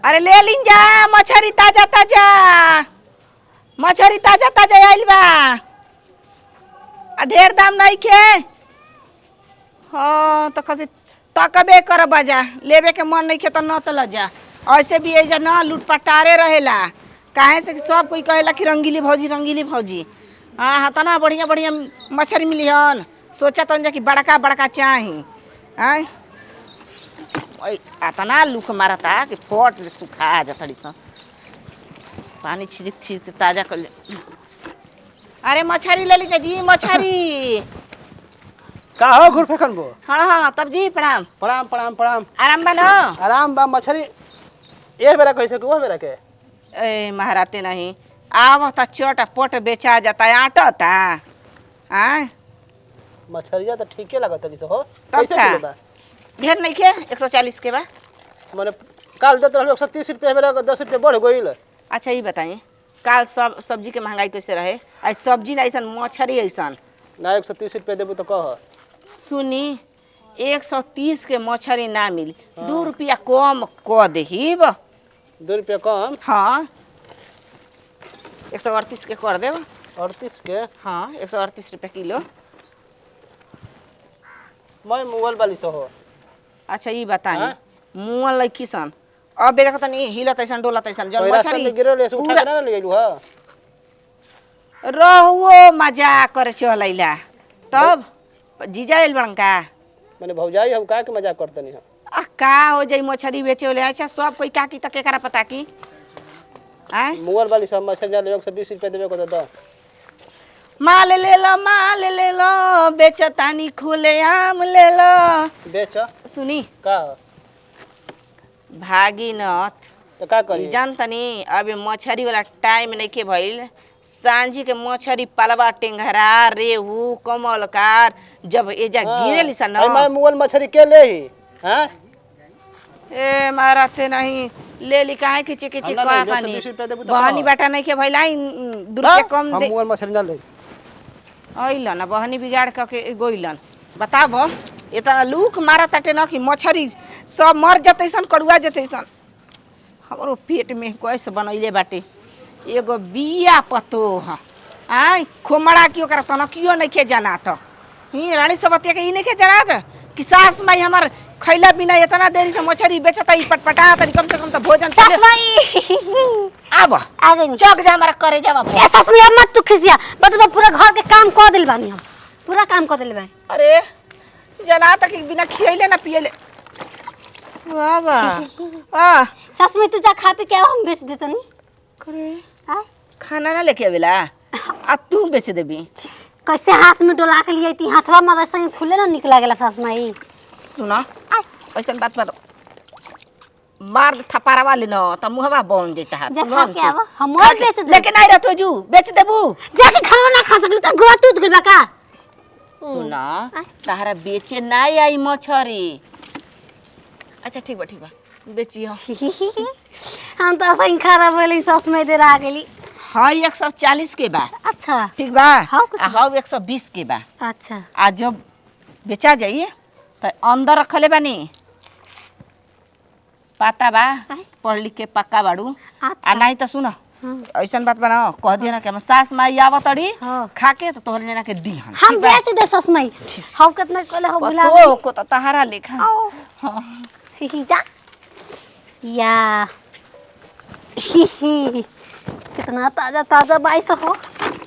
अरे ले लिन जा मछरी ताजा ताजा आइल बा। ढेर दाम नहीं खे। हाँ तो खसी तकबे कर बजा लेवे के मन नहीं खे तो न तल जा। ऐसे भी एजा न लूटपटारे रहेला काहे से सब कोई कहेला कि रंगीली भौजी। हाँ हाँ तना बढ़िया बढ़िया मछली मिली हन सोचा तन जा कि बड़का बड़का चाही। आय अतना लूक मारता कि फोट सुखा जाता सन पानी छिड़क ताजा कर ले। अरे मछली ले लीजिए जी मछली का हो घुर फेकन बो। हाँ हाँ तब जी प्रणाम प्रणाम प्रणाम प्रणाम। आराम बनो आराम बा मछली ये बेरा कैसे को बेरा के ए महाराते नहीं आवता चोट पोट बेचा जाता आटा ता आय मछलिया तो ठीके लागत है हो। तब कैसे का? किलो बा ढेर नहीं के 140 के बा। माने काल देत रहलो 130 रुपया बेरा 10 रुपया बढ़ गइल। अच्छा ये बताइए काल सब सब्जी के महंगाई कैसे रहे आज सब्जी ना ऐसा मछली ऐसा ना 130 रुपया देबू तो कह सुनी 130 के मछली ना मिली 2 रुपया कम क देहिब। 2 रुपया कम। हाँ 138 के कर देव। 38 के हाँ 138 रुपया किलो। मैं मोबाइल वाली से हो। अच्छा ये बताइए हाँ? मुँह लैकी सन अब बेटा कहता नहीं हिलत ऐसा डोलत ऐसा जब मछली गिरल ऐसे उठा के ना ले गइलू हां रहुओ मजाक करे चलैला तब जीजा आइल बड़का माने भौजाई हम का के मजाक करतनी हम। आ का हो जाई मछली बेचे वाले अच्छा सब कोई का की तक केकरा पता की आय मोबाइल वाली से मछली जा ले 120 रुपया देबे को तो माल ले लो बेचतानी खुले आम ले लो बेच सुनी का भागीनाथ तो का करी जानतनी अबे मछरी वाला टाइम नहीं के भइल सांझी के मछरी पलवा टेंगरा रेहू कमलकार जब एजा गिरेली सा न मैं मोबाइल मछली के ले ही हैं ए मारते नहीं ले ली काहे खिचे खिचे का खानी बहनी बाटा नहीं के भइला 2 रुपया कम हम दे मोबाइल मछली ना ले अइलन बहनी बिगाड़ के गोइलन बताब इतना लूक मारत ताटे न कि मछरी सब मर जते सन कड़ुआ जते सन हमरो पेट में कैसे बनैले बाटे एगो बिया पतो ह आय खोमड़ा की ओकरा तनकियो नहीं के जानात ही रानी सबतिया के ई नहीं के जानात कि सास माई हमर खैला बिना इतना देरी से मछरी बेचता ई पटपटा तरी कम से कम तो भोजन सास माई अब आ गई चौक जा हमारा करे जावा ए सास माई मत तू खिसिया बतबा पूरा घर के काम कर दिल बानी हम पूरा काम कर दिल बानी। अरे जना तक बिना खियले ना पियले वाह वाह सास माई तू जा खा पी के आओ हम बेच देतनी करे हां खाना ना लेके आवेला आ तू बेच देबी कैसे हाथ में डोला के लिए ती हाथवा में ऐसे खुले ना निक लागेला सास माई सुना ऐसा बात मत मार थपारा वाले न त मुहवा बन जैता है जा खा के आवा हम और बेच दे लेकिन नहीं रहतो जू बेच देबू जाके खाना ना खा सकलू त गोवा टूट गइल बा का सुना तारा बेचे ना आई मछरी अच्छा ठीक बा बेची हो हम तो ऐसे खराब होली सास माई दे आ गेली हां 140 के बा अच्छा ठीक बा हाँ हां 120 के बा अच्छा आज जब बेचा जाइए तो अंदर रखले बानी पता बा पढ़ लिख के पक्का बाड़ू आ नहीं तो सुनो ऐसा बात बनाओ कह दिया ना कि हम सास माई आवतड़ी खा के तो तोहर लेना के दी हम बेच दे सास माई हम कितना कोले हो भुला तो को तो तहारा लेखा हां जा या कितना ताजा ताजा बाईस हो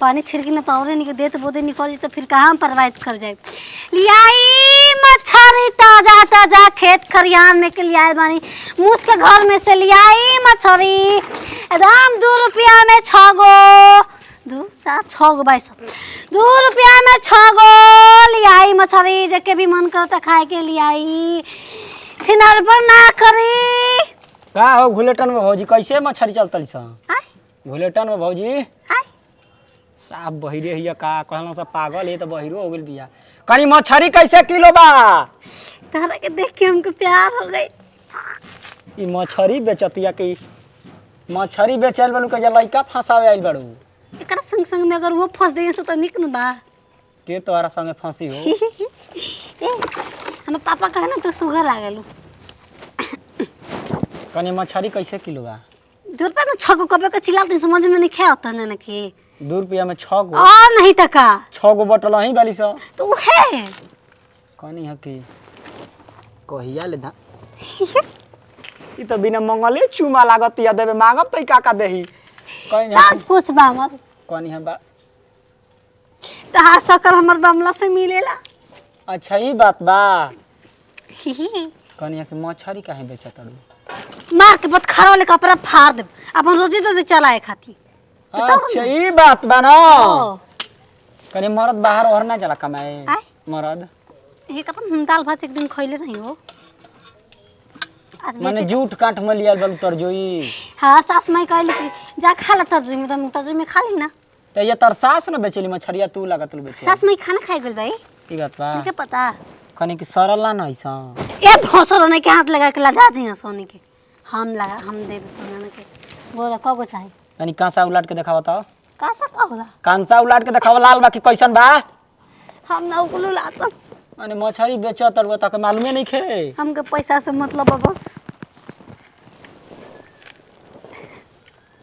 पानी छिड़की ना तौरे निकल देत बोदे निकल तो फिर कहाँ परवाइज कर जाए लियाई मछरी ताजा ताजा खेत खरियान में के लियाई बानी मुझ के घर में से लियाई मछरी एकदम 2 रुपया में 6 गो 2 4 6 गो 2 रुपया में 6 गो लियाई मछरी जके भी मन करता खाए के लियाई छिनार पर ना करी का हो घुलेटन में भौजी कैसे मछरी चलतली सा घुलेटन में भौजी साफ बहिरे हिया का कहला सा पागल है तो बहिरो हो गेल बिया कनी मछरी कैसे किलो बा तारा के देख के हमको प्यार हो गई ई मछरी बेचतिया की मछरी बेचल बनू के लइका फंसावे आइल बाड़ू एकरा संग संग में अगर वो फंस जाए तो निक न बा के तोहरा संगे फंसी हो ए हम पापा कहे ना तो सुगर लागलू कनी मछली कैसे किलो बा? 2 रुपया में 6 गो कबे के चिल्लाते समझ में नहीं खे होता ना कि 2 रुपया में 6 गो? और नहीं तका 6 गो बटल ही वाली सा तो है कनी है कि कहिया ले धा ई तो बिना मंगले चुमा लागत या देबे मांगब त का देही कनी साथ पूछबा मत कनी है बा। तो हाथ सकर हमर बमला से मिलेला। अच्छा ई बात बा। कनी है कि मछली काहे बेचत अड़ू? मार के बत खरा वाले कपड़ा फाड़ दे अपन रोजी तो चलाए खाती। अच्छा ई बात बा ना। कनी मरद बाहर और ना जाला कमाए आय? मरद ये कतन दाल भात एक दिन खइले नहीं हो आज माने झूठ काट में लियल बल तर जोई। हां सास माई कहली कि जा खा ल तर्जुमी में खा ली ना। त ये तर सास न बेचली मछरिया तू लागत ल बेचे। सास माई खाना खाए गेल भाई ई बात बा। के पता कनी कि सरल ना ऐसा ए भोसरो ने के हाथ लगा के लगा दी सोनी के हम दे सोना के बोला कगो चाहे तनी कांसा उलाट के देखावा त। का सा का होला कांसा उलाट के देखावा लाल बा कि कैसन बा? हम ना उकुलो लात माने मछरी बेचत और त के मालूमे नहीं खे। हमके पैसा से मतलब बस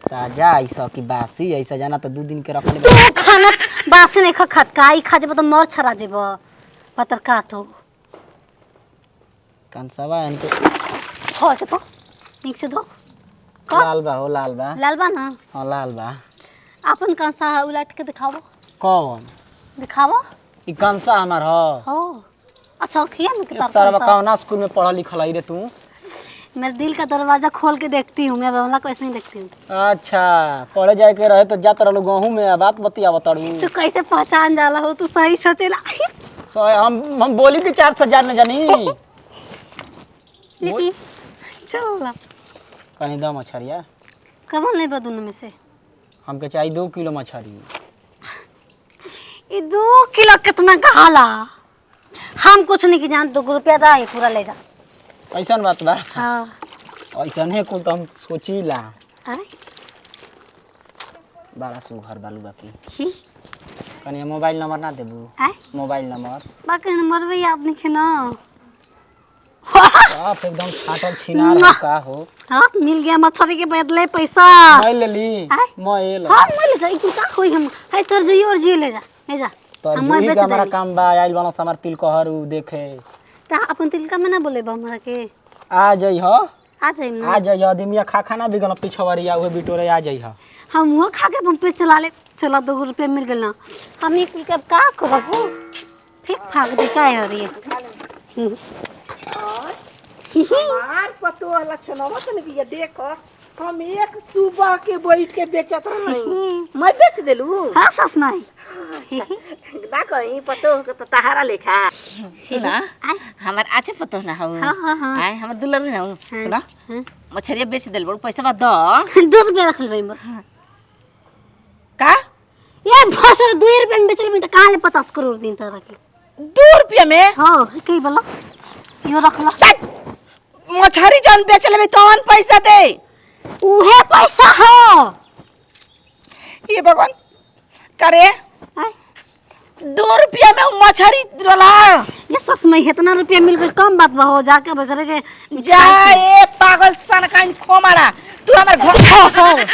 ताजा ऐसा कि बासी ऐसा जाना तो 2 दिन के रख ले। तू खाना बासी नहीं खत काई खा जेब त मर छरा जेब पतर काटो कांसावा इनके हो के तो ठीक से दो लाल बा हो लाल बा। लाल बा ना हां लाल बा। अपन कंसा उलट के दिखाओ कौन दिखाओ ई कांसा हमार ह। हो अच्छा खिया में किताब सारा कौना स्कूल में पढ़ा लिखल आई रे तू? मेरे दिल का दरवाजा खोल के देखती हूँ मैं बमला को ऐसे ही देखती हूँ। अच्छा पढ़े जाए के रहे तो जात रहलो गहूं में बात बतिया तड़ू। तू कैसे पहचान जाला हो तू सही सोचेला सो हम बोली भी 4 से जाने जानी। लेकिन चलो ला कनी दम मछरिया कमल नहीं बा दोनों में से हमके चाहिए 2 किलो मछरी। ये 2 किलो कितना कहाला हम कुछ नहीं की जान 2 रुपया दा ये पूरा ले जा। ऐसन बात बा। हाँ ऐसन है कुल तो हम सोचीला अरे बड़ा सुघर बालू बाकी। ही कनी मोबाइल नंबर ना देबू? आय मोबाइल नंबर बाकी नंबर भी याद नहीं है ना। आप एकदम छाटल छिनार हो का हो। हाँ मिल गया मछली के बदले पैसा। मैं ले ली आय? मैं ले हाँ मैं ले जा इतनी का कोई हम है तर जी और जी ले जा तो हम जुही बेच का हमारा देंगे। काम बा आइल बना हमार तिल कहर उ देखे। ता अपन तिलका में ना बोले बा हमरा के आ जई हो आ जाइम ना आ जई आदमिया खाना भी गन पिछवरिया उहे बिटोरे आ जई हो। हम वो खा के पंप पे चला ले चला 2 रुपये मिल गए ना हम एक कब का करबो फिर भाग दे का है रे मार पतो लक्षणवा तने बिया देखो हम एक सुबह के बैठ के बेचत रही मैं बेच देलू। हां सस माई ना कहीं पतो के तो तहारा लेखा सुना हमर आछे पतो ना हो। हां आय हमर दुलर ना हो सुना मछरिया बेच देल बड़ पैसा बा 2 रुपया रख ले भाई का ये भसर 2 रुपया में बेचल में तो कहां ले 50 करोड़ दिन तक रखे 2 रुपया में। हां कई बोला यो रख ला मछरी जन बेच लेबे तौन पैसा दे उहे पैसा हो ये भगवान करे आय 2 रुपया में मछरी रला। ये सस में इतना रुपया मिल गए कम बात बा हो जाके बगरे के जा ए पागल सन काइन खोमाड़ा तू हमर घर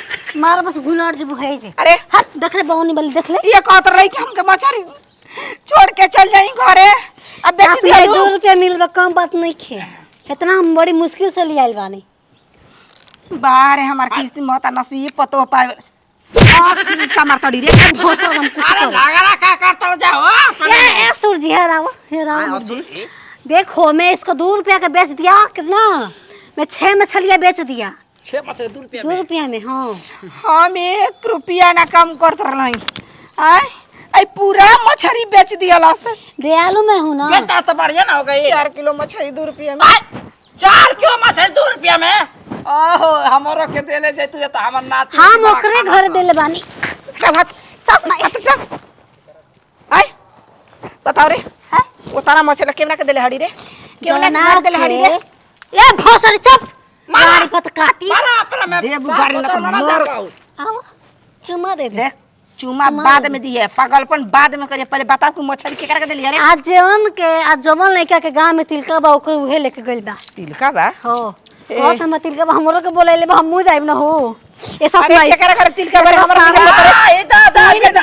मार बस गुलाड़ जब है जे अरे हट देख ले बहुनी बली देख ले ये कहत रही कि हमके मछरी छोड़ के चल जाई घरे अब बेच आपने दिया 2 रुपया मिल बा कम बात नहीं खे इतना हम बड़ी मुश्किल से ले आइल बानी बारे हमार किस्मत नसीब पतो पाए कमर तड़ी रे भोसो हम कुछ अरे झगड़ा का करता जाओ। ए सूरजी हे राव देखो मैं इसको 2 रुपया का बेच दिया कितना मैं 6 मछलियां बेच दिया 6 मछली 2 रुपया 2 रुपया में हाँ हम 1 रुपया ना कम करत रहलाई आय आई पूरा मछली बेच दिया लस। दयालु मैं हूँ ना बेटा तो बढ़िया ना हो गई। 4 किलो मछली 2 रुपया में 4 किलो मछली 2 रुपया में ओहो हमरो के देले जाय तू त हमर नाती हम ओकरे घर देले बानी क्या बात सस माई आय बताओ रे है वो तारा मछली केवना के देले हड़ी रे केवना के मार देले हड़ी रे ए भोसर चुप मारी पत काटी मारा अपना में दे बुगारी ना तो मोर आओ चुमा दे दे देख चुमा बाद में दिए पागलपन बाद में करिए पहले बता तू मछली केकरा के देली रे। आज जवन लड़का के गांव में तिलका बा ओकर उहे लेके गइल बा तिलका बा हो बहुत हम तिल के हमरो के बोले हमहू जाइब ना हो ए सास अरे माई केकरा करे तिल के बारे हमरा के करे आ, ई दादा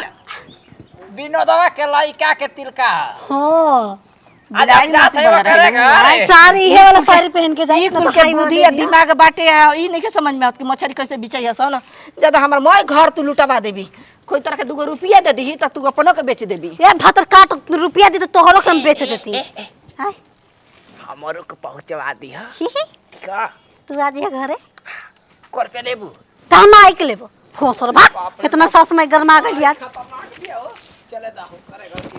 विनोदवा के लइका के तिलका हो आज जा सेवा करेगा अरे साड़ी ये वाला साड़ी पहन के जाई कुल के बुद्धि और दिमाग बाटे ई नहीं के समझ में आत कि मछली कैसे बिचाई सन ज्यादा हमर मोय घर तू लुटवा देबी कोई तरह के 2 रुपया दे दी त तू अपनो के बेच देबी ये भतर काट रुपया दी तो तोहरो के हम बेच देती हाय हमरो के पहुंचवा दी हां ठीक है तू आ जा घरे कर पे लेबू हम आई के लेबो हो सर भाग इतना सास में गरमा गई यार खतरनाक दिया हो चले जाओ करे घर की